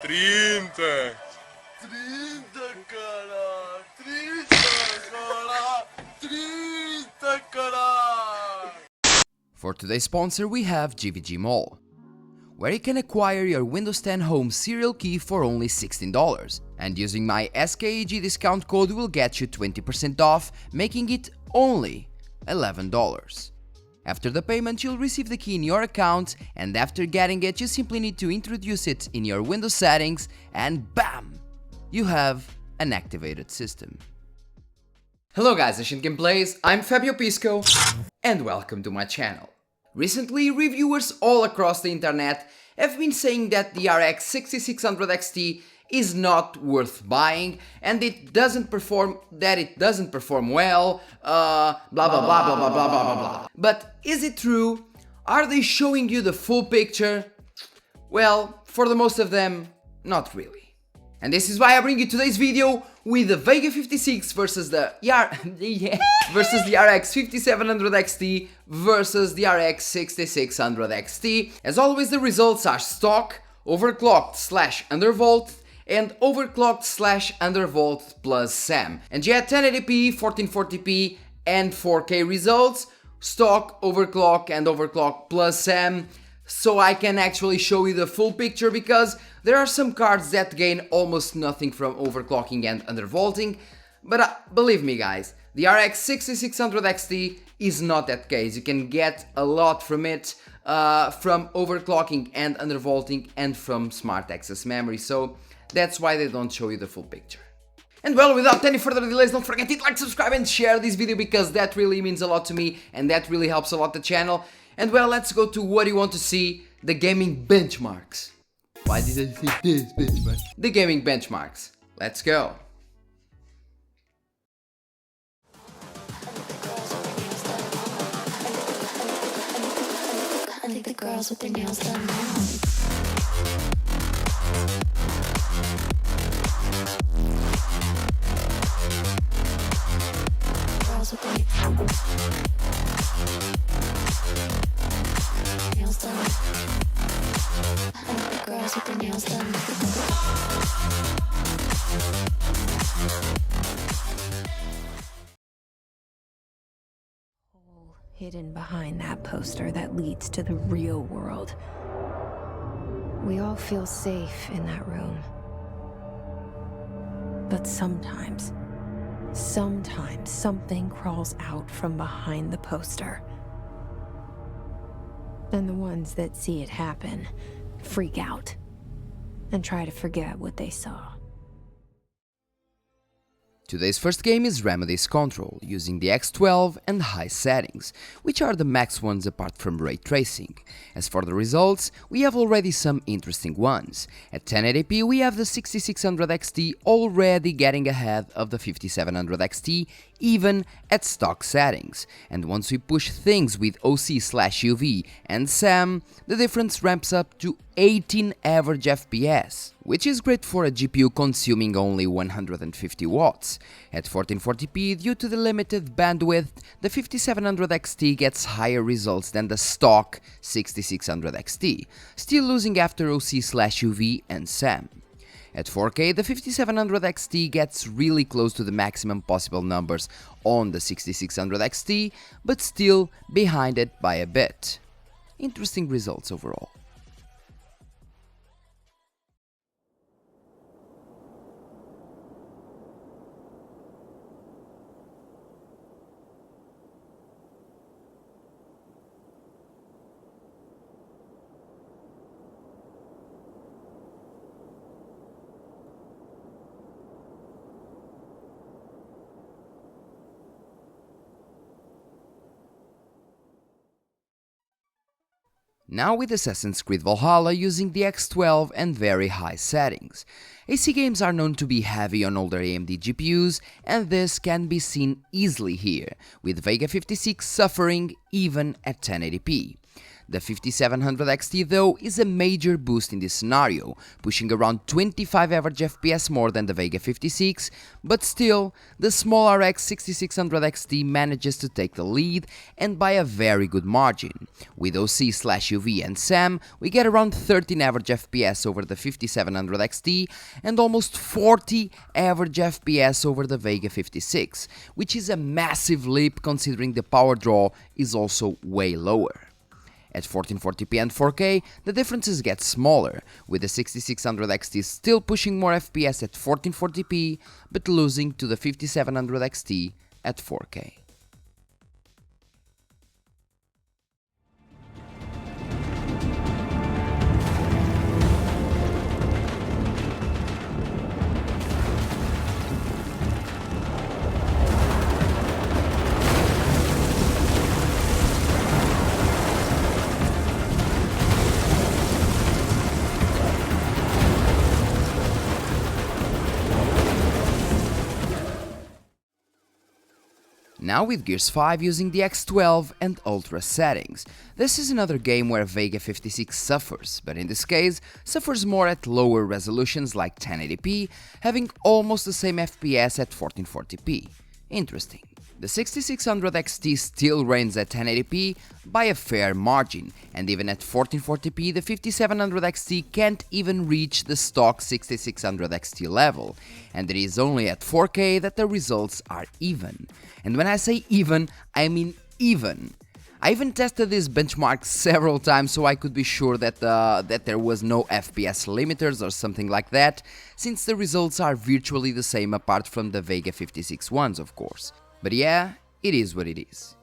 30. 30, cara. 30, cara. 30, cara. For today's sponsor we have GVG Mall, where you can acquire your Windows 10 Home serial key for only $16, and using my SKEG discount code will get you 20% off, making it only $11. After the payment you'll receive the key in your account, and after getting it you simply need to introduce it in your Windows settings and BAM! You have an activated system. Hello guys, Ancient Gameplays, I'm Fabio Pisco, and welcome to my channel. Recently, reviewers all across the internet have been saying that the RX 6600 XT is not worth buying and it doesn't perform well, blah blah blah blah blah blah blah blah. But is it true? Are they showing you the full picture? Well, for the most of them, not really. And this is why I bring you today's video with the VEGA 56 versus the versus the RX 5700 XT versus the RX 6600 XT. As always, the results are stock, overclocked / undervolt, and overclocked / undervolt plus SAM. And you had 1080p, 1440p, and 4K results, stock, overclock, and overclock plus SAM. So I can actually show you the full picture, because there are some cards that gain almost nothing from overclocking and undervolting, but believe me guys, the RX 6600 XT is not that case. You can get a lot from it, from overclocking and undervolting and from smart access memory, so that's why they don't show you the full picture. And well, without any further delays, don't forget to like, subscribe and share this video, because that really means a lot to me and that really helps a lot the channel. And well, let's go to what you want to see, the gaming benchmarks. Why did I say this benchmark? The gaming benchmarks. Let's go. I think the girls with their nails done now. Girls with their nails done. I think the girls with their nails done. Hole hidden behind that poster that leads to the real world. We all feel safe in that room. But sometimes something crawls out from behind the poster. And the ones that see it happen freak out and try to forget what they saw. Today's first game is Remedy's Control, using the X12 and high settings, which are the max ones apart from ray tracing. As for the results, we have already some interesting ones. At 1080p we have the 6600 XT already getting ahead of the 5700 XT, even at stock settings, and once we push things with OC/UV and SAM, the difference ramps up to 18 average FPS, which is great for a GPU consuming only 150 watts. At 1440p, due to the limited bandwidth, the 5700 XT gets higher results than the stock 6600 XT, still losing after OC/UV and SAM. At 4K, the 5700 XT gets really close to the maximum possible numbers on the 6600 XT, but still behind it by a bit. Interesting results overall. Now with Assassin's Creed Valhalla using the X12 and very high settings. AC games are known to be heavy on older AMD GPUs, and this can be seen easily here, with VEGA 56 suffering even at 1080p. The 5700 XT though is a major boost in this scenario, pushing around 25 average FPS more than the VEGA 56, but still, the small RX 6600 XT manages to take the lead, and by a very good margin. With OC/UV and SAM, we get around 13 average FPS over the 5700 XT and almost 40 average FPS over the VEGA 56, which is a massive leap considering the power draw is also way lower. At 1440p and 4K, the differences get smaller, with the 6600 XT still pushing more FPS at 1440p, but losing to the 5700 XT at 4K. Now with Gears 5 using the X12 and Ultra settings. This is another game where VEGA 56 suffers, but in this case suffers more at lower resolutions like 1080p, having almost the same FPS at 1440p. Interesting. The 6600 XT still reigns at 1080p by a fair margin, and even at 1440p the 5700 XT can't even reach the stock 6600 XT level, and it is only at 4K that the results are even. And when I say even, I mean even. I even tested this benchmark several times so I could be sure that there was no FPS limiters or something like that, since the results are virtually the same apart from the VEGA 56 ones, of course. But yeah, it is what it is.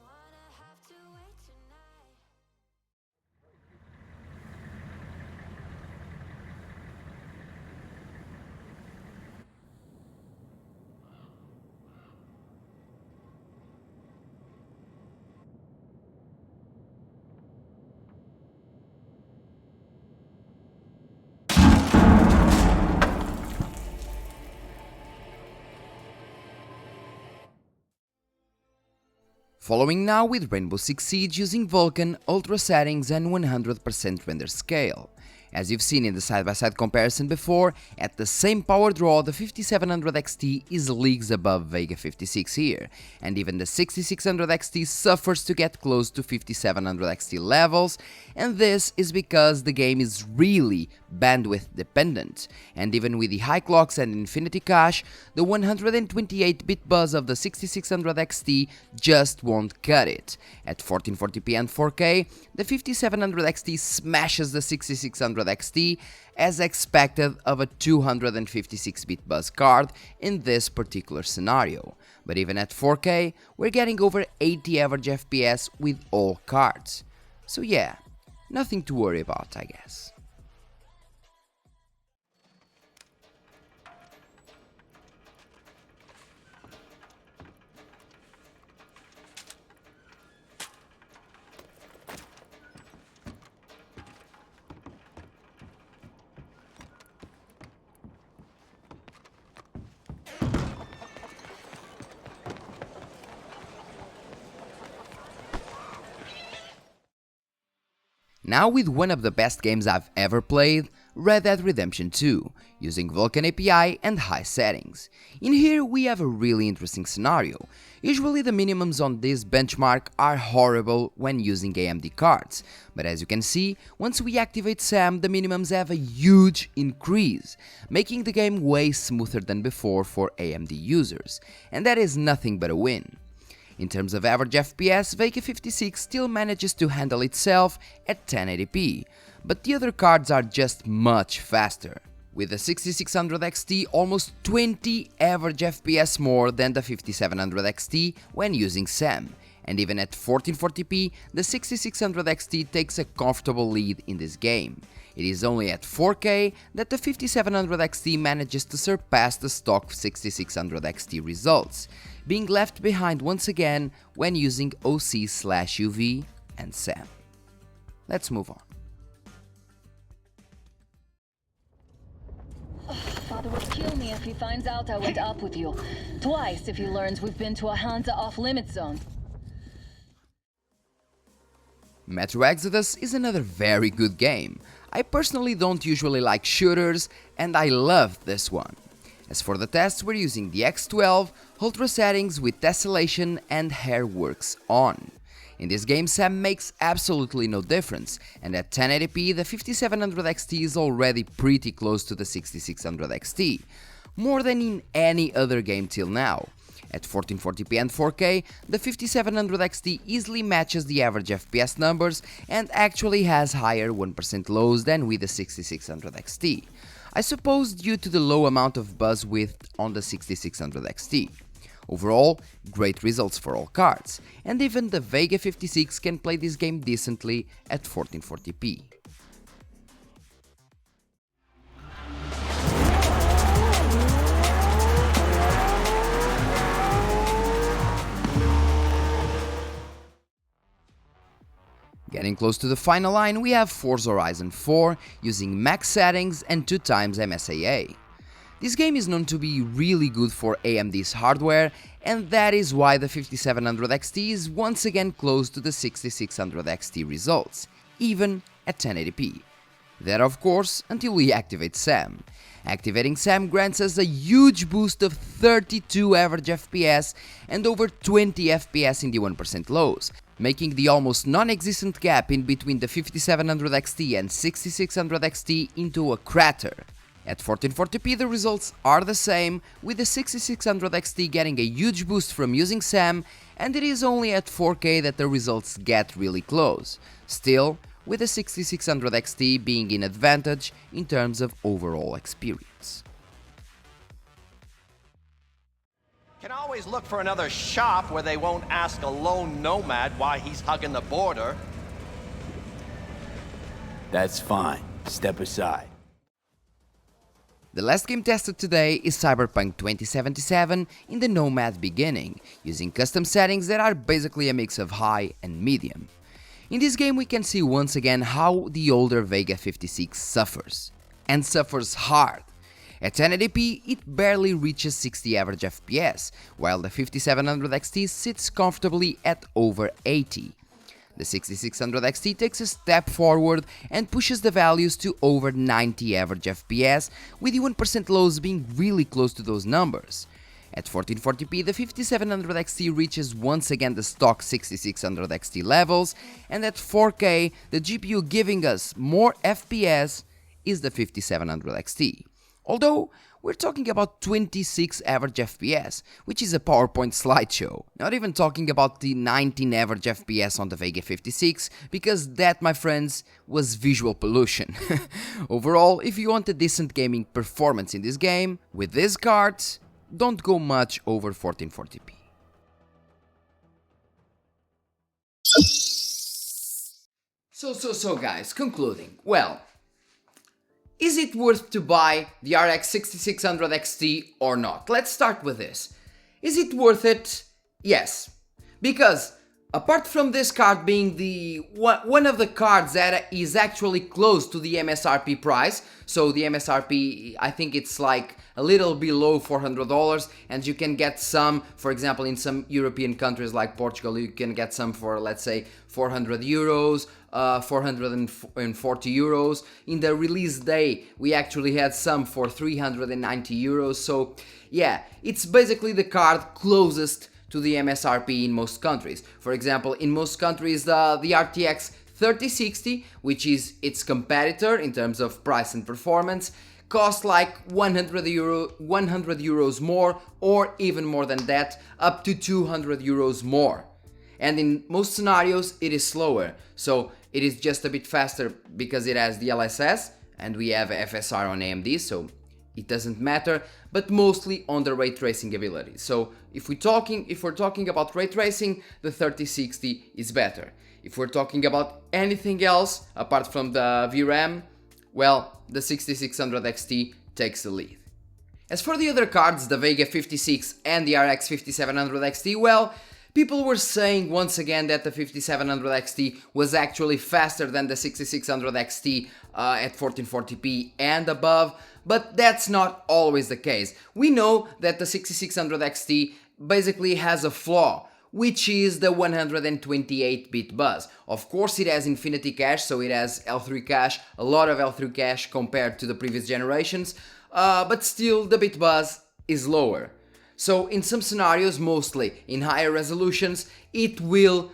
Following now with Rainbow Six Siege using Vulkan, Ultra settings and 100% render scale. As you've seen in the side-by-side comparison before, at the same power draw the 5700 XT is leagues above VEGA 56 here, and even the 6600 XT suffers to get close to 5700 XT levels, and this is because the game is really bandwidth dependent, and even with the high clocks and infinity cache, the 128-bit buzz of the 6600 XT just won't cut it. At 1440p and 4K, the 5700 XT smashes the 6600 XT as expected of a 256-bit buzz card in this particular scenario, but even at 4K, we're getting over 80 average FPS with all cards. So yeah, nothing to worry about, I guess. Now with one of the best games I've ever played, Red Dead Redemption 2, using Vulkan API and high settings. In here we have a really interesting scenario. Usually the minimums on this benchmark are horrible when using AMD cards, but as you can see, once we activate SAM the minimums have a huge increase, making the game way smoother than before for AMD users, and that is nothing but a win. In terms of average FPS, VEGA 56 still manages to handle itself at 1080p, but the other cards are just much faster. With the 6600 XT almost 20 average FPS more than the 5700 XT when using SAM, and even at 1440p, the 6600 XT takes a comfortable lead in this game. It is only at 4K that the 5700 XT manages to surpass the stock 6600 XT results, being left behind once again when using OC/UV and SAM. Let's move on. Father would kill me if he finds out I went up with you. Twice if he learns we've been to a Hansa off-limit zone. Metro Exodus is another very good game. I personally don't usually like shooters, and I love this one. As for the tests, we're using the X12, ultra settings with tessellation and hairworks on. In this game, SAM makes absolutely no difference, and at 1080p the 5700 XT is already pretty close to the 6600 XT, more than in any other game till now. At 1440p and 4K, the 5700 XT easily matches the average FPS numbers and actually has higher 1% lows than with the 6600 XT. I suppose due to the low amount of buzz width on the 6600 XT. Overall, great results for all cards, and even the VEGA 56 can play this game decently at 1440p. Getting close to the final line, we have Forza Horizon 4 using max settings and 2x MSAA. This game is known to be really good for AMD's hardware, and that is why the 5700 XT is once again close to the 6600 XT results, even at 1080p. That of course until we activate SAM. Activating SAM grants us a huge boost of 32 average FPS and over 20 FPS in the 1% lows, making the almost non-existent gap in between the 5700 XT and 6600 XT into a crater. At 1440p the results are the same, with the 6600 XT getting a huge boost from using SAM, and it is only at 4K that the results get really close, still with the 6600 XT being in advantage in terms of overall experience. Can always look for another shop where they won't ask a lone nomad why he's hugging the border. That's fine. Step aside. The last game tested today is Cyberpunk 2077 in the Nomad beginning, using custom settings that are basically a mix of high and medium. In this game we can see once again how the older VEGA 56 suffers, and suffers hard. At 1080p it barely reaches 60 average FPS, while the 5700 XT sits comfortably at over 80. The 6600 XT takes a step forward and pushes the values to over 90 average FPS, with the 1% lows being really close to those numbers. At 1440p the 5700 XT reaches once again the stock 6600 XT levels, and at 4K the GPU giving us more FPS is the 5700 XT. Although we're talking about 26 average FPS, which is a PowerPoint slideshow. Not even talking about the 19 average FPS on the VEGA 56, because that, my friends, was visual pollution. Overall, if you want a decent gaming performance in this game, with these cards, don't go much over 1440p. So guys, concluding, well, is it worth to buy the RX 6600 XT or not? Let's start with this. Is it worth it? Yes. Because apart from this card being the one of the cards that is actually close to the MSRP price, so the MSRP, I think it's like a little below $400, and you can get some, for example, in some European countries like Portugal, you can get some for, let's say, 400 euros, 440 euros. In the release day, we actually had some for 390 euros. So yeah, it's basically the card closest to the MSRP in most countries. For example, in most countries, the RTX 3060, which is its competitor in terms of price and performance, costs like 100 euros more, or even more than that, up to 200 euros more. And in most scenarios it is slower, so it is just a bit faster because it has DLSS and we have FSR on AMD, so it doesn't matter, but mostly on the ray tracing ability. So if we're talking about ray tracing, the 3060 is better. If we're talking about anything else apart from the VRAM, well, the 6600 XT takes the lead. As for the other cards, the VEGA 56 and the RX 5700 XT, well, people were saying once again that the 5700 XT was actually faster than the 6600 XT at 1440p and above, but that's not always the case. We know that the 6600 XT basically has a flaw. which is the 128-bit bus. Of course it has infinity cache, so it has L3 cache, a lot of L3 cache compared to the previous generations, but still the bit bus is lower. So in some scenarios, mostly in higher resolutions, it will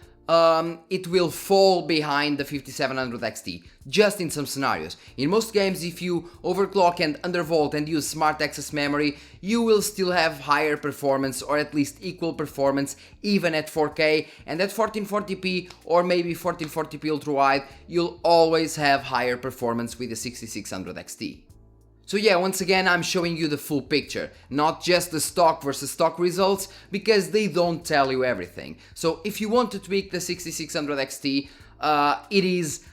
fall behind the 5700 XT, just in some scenarios. In most games, if you overclock and undervolt and use smart access memory, you will still have higher performance, or at least equal performance, even at 4K, and at 1440p or maybe 1440p ultra wide, you'll always have higher performance with the 6600 XT. So yeah, once again, I'm showing you the full picture, not just the stock versus stock results, because they don't tell you everything. So if you want to tweak the 6600 XT, it is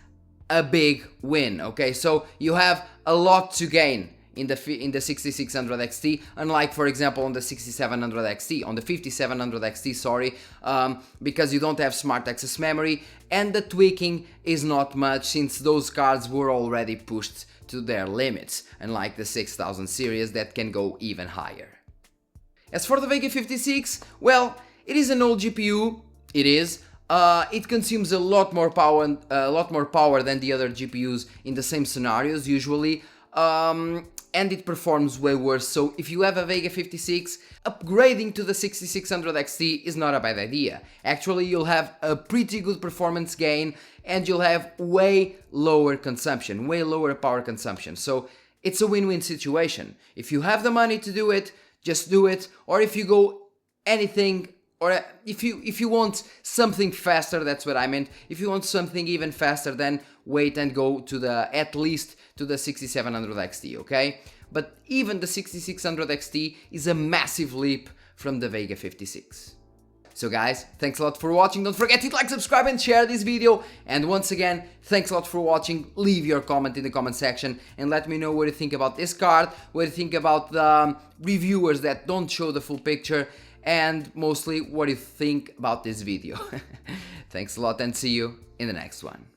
a big win, okay? So you have a lot to gain in the 6600 XT, unlike, for example, on the 6700 XT, on the 5700 XT, sorry, because you don't have smart access memory, and the tweaking is not much, since those cards were already pushed to their limits, unlike the 6000 series that can go even higher. As for the VEGA 56, well, it is an old GPU, it is. It consumes a lot more power than the other GPUs in the same scenarios usually, and it performs way worse. So if you have a VEGA 56, upgrading to the 6600 XT is not a bad idea. Actually, you'll have a pretty good performance gain, and you'll have way lower consumption, way lower power consumption. So it's a win-win situation. If you have the money to do it, just do it. Or if you go anything, or if you want something faster, that's what I meant. If you want something even faster, then wait and go to at least to the 6700 XT, okay? But even the 6600 XT is a massive leap from the VEGA 56. So guys, thanks a lot for watching. Don't forget to like, subscribe and share this video. And once again, thanks a lot for watching. Leave your comment in the comment section and let me know what you think about this card, what you think about the reviewers that don't show the full picture, and mostly what you think about this video. Thanks a lot and see you in the next one.